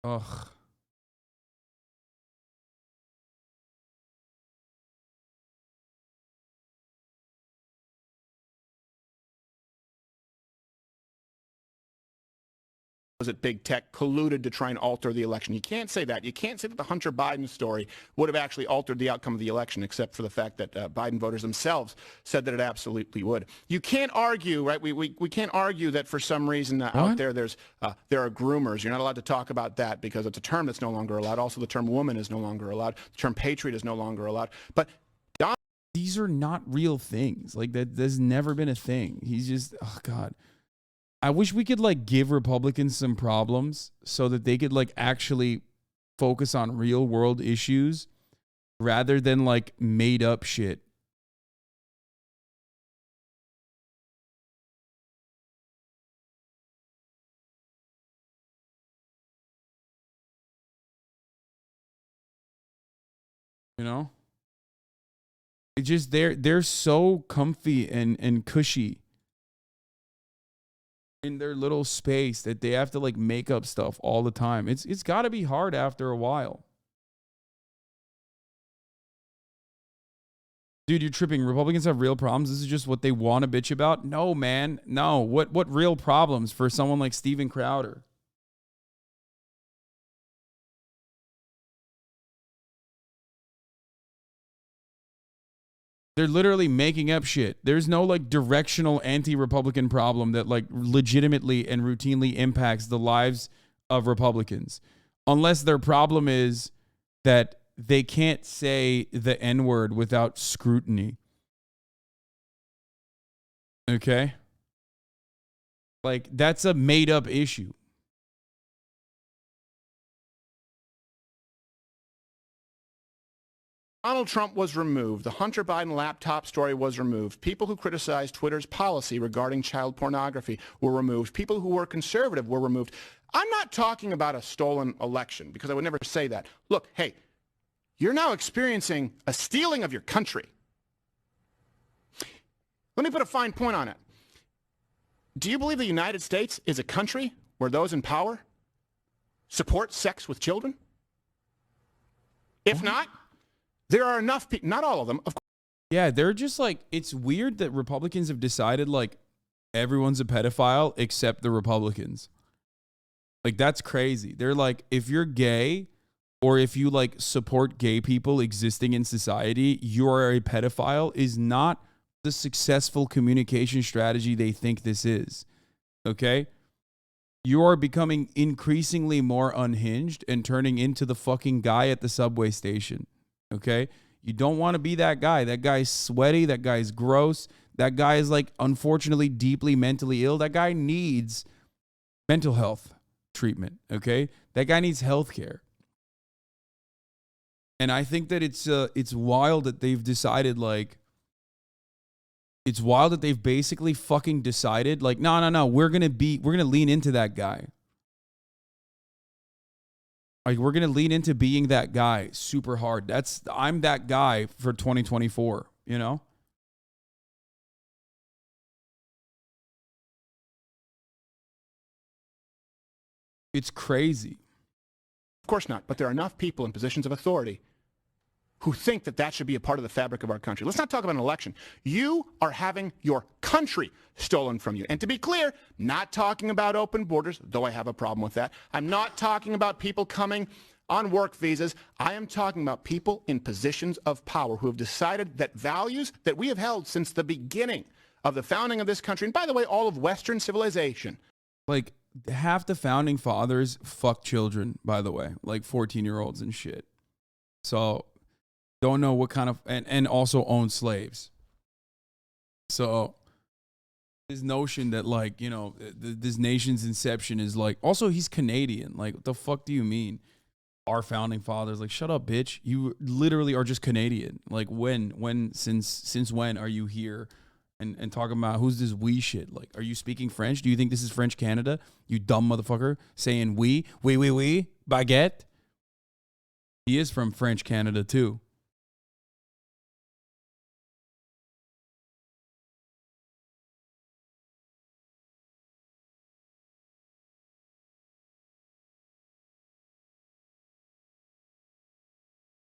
Ugh. That big tech colluded to try and alter the election. You can't say that. You can't say that the Hunter Biden story would have actually altered the outcome of the election, except for the fact that Biden voters themselves said that it absolutely would. You can't argue, right? We can't argue that for some reason out What? there there are groomers. You're not allowed to talk about that because it's a term that's no longer allowed. Also, the term woman is no longer allowed. The term patriot is no longer allowed. But These are not real things. Like that. There's never been a thing. He's just. Oh God. I wish we could like give Republicans some problems so that they could like actually focus on real world issues rather than like made up shit. You know? It just they're so comfy and cushy in their little space that they have to like make up stuff all the time. It's got to be hard after a while. Dude, you're tripping. Republicans have real problems. This is just what they want to bitch about. No, man. No. What real problems for someone like Steven Crowder? They're literally making up shit. There's no like directional anti-Republican problem that like legitimately and routinely impacts the lives of Republicans. Unless their problem is that they can't say the N-word without scrutiny. Okay? Like that's a made up issue. Donald Trump was removed. The Hunter Biden laptop story was removed. People who criticized Twitter's policy regarding child pornography were removed. People who were conservative were removed. I'm not talking about a stolen election because I would never say that. Look, hey, you're now experiencing a stealing of your country. Let me put a fine point on it. Do you believe the United States is a country where those in power support sex with children? If not, there are enough people, not all of them, of course. Yeah, they're just like it's weird that Republicans have decided like everyone's a pedophile except the Republicans. Like that's crazy. They're like if you're gay or if you like support gay people existing in society, you are a pedophile is not the successful communication strategy they think this is. Okay? You are becoming increasingly more unhinged and turning into the fucking guy at the subway station. Okay? You don't want to be that guy. That guy's sweaty. That guy's gross. That guy is like, unfortunately, deeply mentally ill. That guy needs mental health treatment. Okay? That guy needs health care. And I think that it's wild that they've decided like, it's wild that they've basically fucking decided like, no, we're gonna lean into that guy. Like we're gonna lean into being that guy super hard. I'm that guy for 2024. You know, it's crazy. Of course not, but there are enough people in positions of authority who think that that should be a part of the fabric of our country. Let's not talk about an election. You are having your country stolen from you. And to be clear, not talking about open borders, though I have a problem with that. I'm not talking about people coming on work visas. I am talking about people in positions of power who have decided that values that we have held since the beginning of the founding of this country, and by the way, all of Western civilization. Like half the founding fathers fuck children, by the way, like 14-year-olds and shit. So don't know what kind of and also own slaves. So this notion that like this nation's inception is like also he's Canadian. Like what the fuck do you mean? Our founding fathers like shut up, bitch. You literally are just Canadian. Like since when are you here? And talking about who's this we shit? Like, are you speaking French? Do you think this is French Canada? You dumb motherfucker saying we baguette. He is from French Canada too.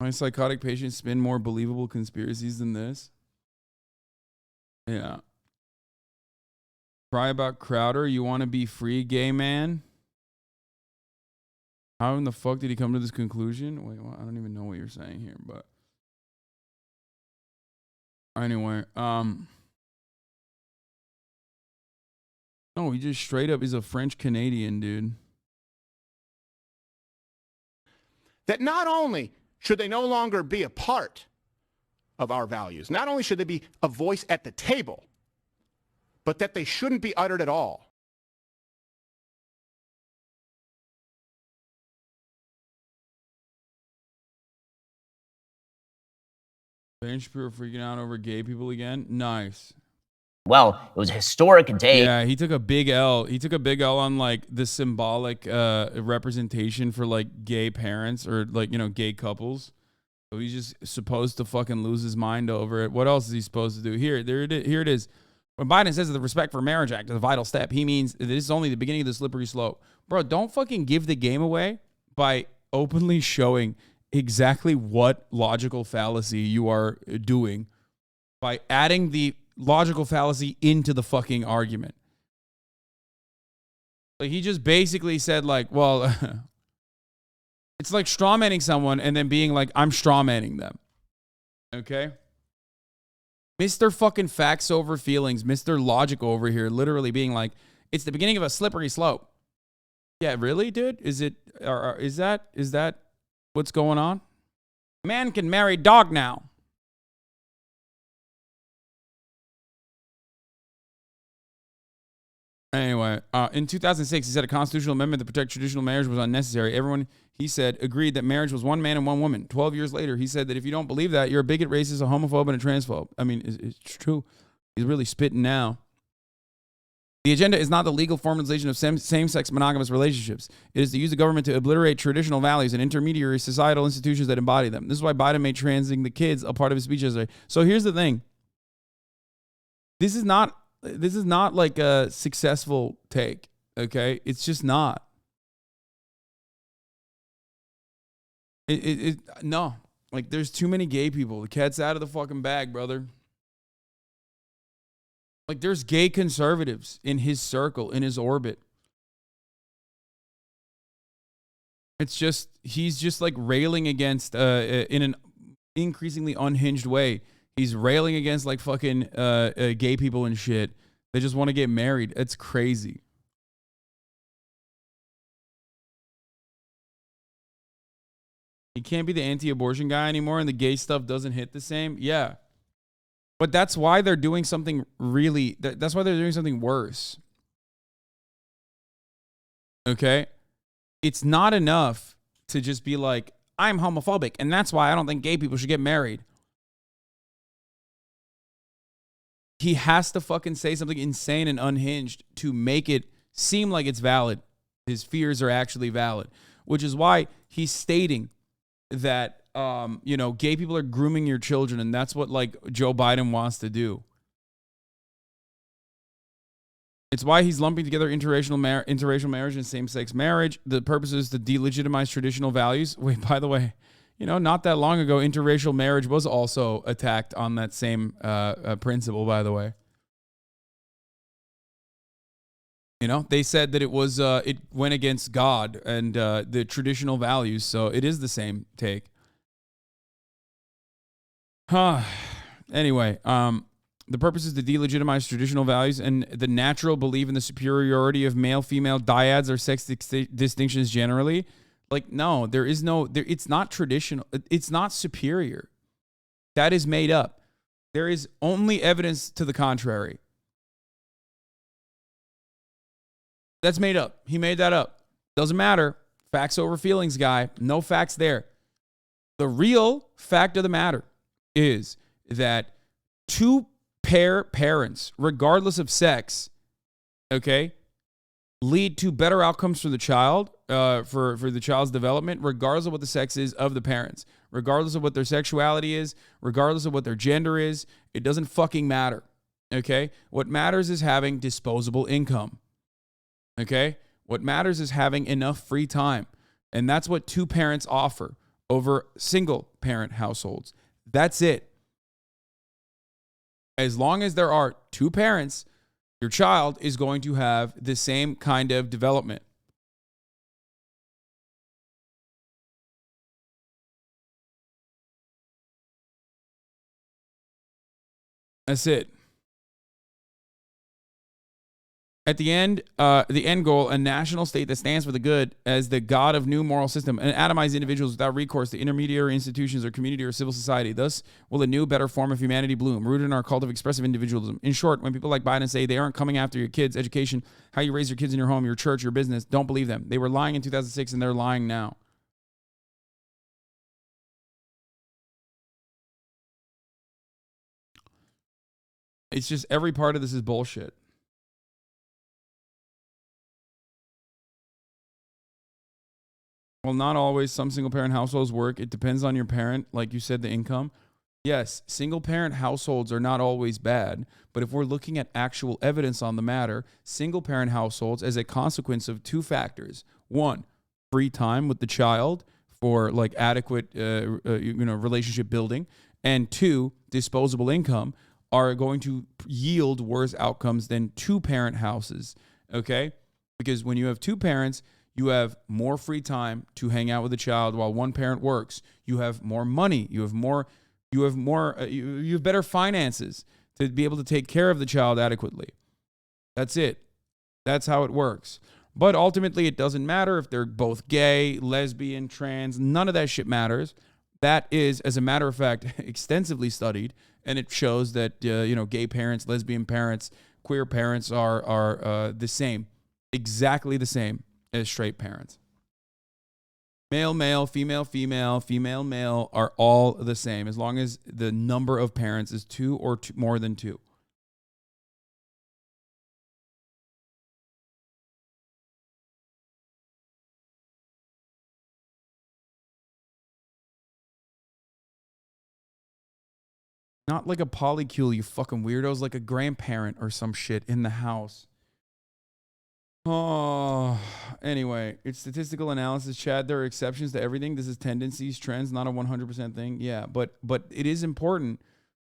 My psychotic patients spin more believable conspiracies than this. Yeah. Cry about Crowder. You want to be free, gay man? How in the fuck did he come to this conclusion? Wait, well, I don't even know what you're saying here, but anyway, no, he just straight up is a French Canadian dude. That not only should they no longer be a part of our values, not only should they be a voice at the table, but that they shouldn't be uttered at all. Ben Shapiro freaking out over gay people again. Nice. Well, it was a historic day. Yeah, he took a big L. He took a big L on like the symbolic representation for like gay parents or like, you know, gay couples. So he's just supposed to fucking lose his mind over it. What else is he supposed to do? Here it is. When Biden says that the Respect for Marriage Act is a vital step, he means this is only the beginning of the slippery slope. Bro, don't fucking give the game away by openly showing exactly what logical fallacy you are doing by adding the logical fallacy into the fucking argument. Like he just basically said like, well, it's like strawmanning someone and then being like, I'm strawmanning them. Okay? Mr. fucking facts over feelings, Mr. Logic over here, literally being like, it's the beginning of a slippery slope. Yeah, really, dude? Is that what's going on? Man can marry dog now. Anyway, in 2006, he said a constitutional amendment to protect traditional marriage was unnecessary. Everyone, he said, agreed that marriage was one man and one woman. 12 years later, he said that if you don't believe that, you're a bigot, racist, a homophobe, and a transphobe. I mean, it's true. He's really spitting now. The agenda is not the legal formalization of same-sex monogamous relationships. It is to use the government to obliterate traditional values and intermediary societal institutions that embody them. This is why Biden made transing the kids a part of his speech yesterday. So here's the thing. This is not like a successful take, okay? It's just not. No. Like, there's too many gay people. The cat's out of the fucking bag, brother. Like, there's gay conservatives in his circle, in his orbit. It's just, he's just like railing against, in an increasingly unhinged way, he's railing against like fucking gay people and shit. They just want to get married. It's crazy. He can't be the anti-abortion guy anymore and the gay stuff doesn't hit the same. Yeah. But that's why they're doing something really, that's why they're doing something worse. Okay? It's not enough to just be like, I'm homophobic and that's why I don't think gay people should get married. He has to fucking say something insane and unhinged to make it seem like it's valid. His fears are actually valid, which is why he's stating that, you know, gay people are grooming your children, and that's what like Joe Biden wants to do. It's why he's lumping together interracial marriage and same-sex marriage. The purpose is to delegitimize traditional values. Wait, by the way, you know, not that long ago, interracial marriage was also attacked on that same principle, by the way. You know, they said that it was, it went against God and the traditional values, so it is the same take. Anyway, the purpose is to delegitimize traditional values and the natural belief in the superiority of male-female dyads or sex distinctions generally. Like, no, there is no, it's not traditional. It's not superior. That is made up. There is only evidence to the contrary. That's made up. He made that up. Doesn't matter. Facts over feelings, guy. No facts there. The real fact of the matter is that two parents, regardless of sex, okay, lead to better outcomes for the child, for the child's development, regardless of what the sex is of the parents, regardless of what their sexuality is, regardless of what their gender is. It doesn't fucking matter, okay? What matters is having disposable income, okay? What matters is having enough free time, and that's what two parents offer over single parent households. That's it. As long as there are two parents, your child is going to have the same kind of development. That's it. At the end goal, a national state that stands for the good as the God of new moral system and atomize individuals without recourse to intermediary institutions or community or civil society. Thus will a new, better form of humanity bloom, rooted in our cult of expressive individualism. In short, when people like Biden say they aren't coming after your kids' education, how you raise your kids in your home, your church, your business, don't believe them. They were lying in 2006 and they're lying now. It's just every part of this is bullshit. Well, not always. Some single-parent households work. It depends on your parent, like you said, the income. Yes, single-parent households are not always bad, but if we're looking at actual evidence on the matter, single-parent households, as a consequence of two factors: one, free time with the child for like adequate, relationship building, and two, disposable income, are going to yield worse outcomes than two-parent houses. Okay, because when you have two parents, you have more free time to hang out with the child while one parent works. You have more money. You have better finances to be able to take care of the child adequately. That's it. That's how it works. But ultimately, it doesn't matter if they're both gay, lesbian, trans. None of that shit matters. That is, as a matter of fact, extensively studied, and it shows that gay parents, lesbian parents, queer parents are the same, exactly the same as straight parents. Male, male, female, female, female, male are all the same as long as the number of parents is two or more than two. Not like a polycule, you fucking weirdos, like a grandparent or some shit in the house. Oh, anyway, it's statistical analysis, Chad. There are exceptions to everything. This is tendencies, trends, not a 100% thing. Yeah, but it is important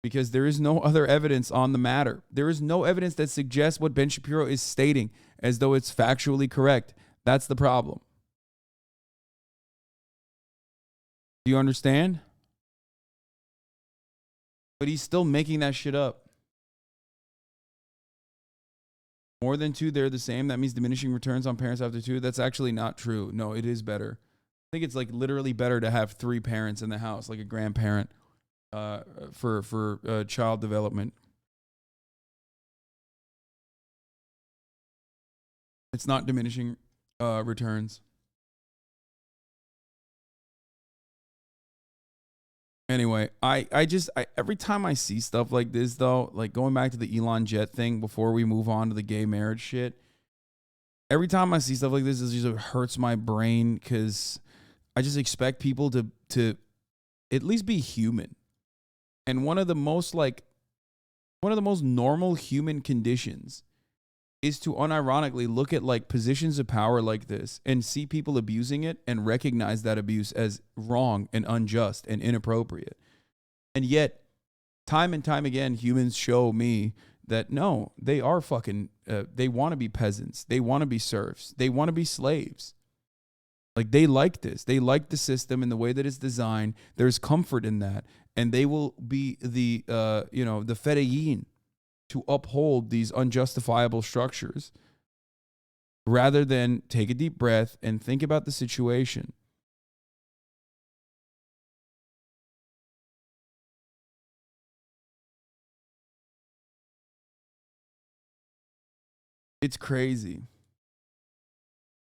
because there is no other evidence on the matter. There is no evidence that suggests what Ben Shapiro is stating as though it's factually correct. That's the problem. Do you understand? But he's still making that shit up. More than two, they're the same. That means diminishing returns on parents after two. That's actually not true. No, it is better. I think it's like literally better to have three parents in the house, like a grandparent, for child development. It's not diminishing returns. Anyway, I every time I see stuff like this, though, like going back to the Elon Jet thing before we move on to the gay marriage shit, every time I see stuff like this, it just hurts my brain because I just expect people to at least be human. And one of the most normal human conditions is to unironically look at like positions of power like this and see people abusing it and recognize that abuse as wrong and unjust and inappropriate. And yet, time and time again, humans show me that no, they are fucking, they want to be peasants. They want to be serfs. They want to be slaves. Like they like this. They like the system and the way that it's designed. There's comfort in that. And they will be the fedayeen to uphold these unjustifiable structures rather than take a deep breath and think about the situation. It's crazy.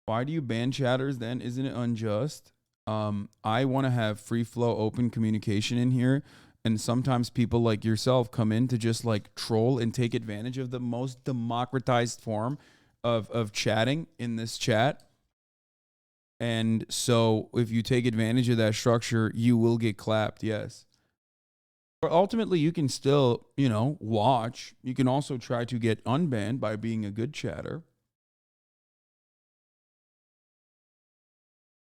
Why do you ban chatters then? Isn't it unjust? I want to have free flow, open communication in here. And sometimes people like yourself come in to just like troll and take advantage of the most democratized form of chatting in this chat. And so if you take advantage of that structure, you will get clapped, yes. But ultimately, you can still, watch. You can also try to get unbanned by being a good chatter.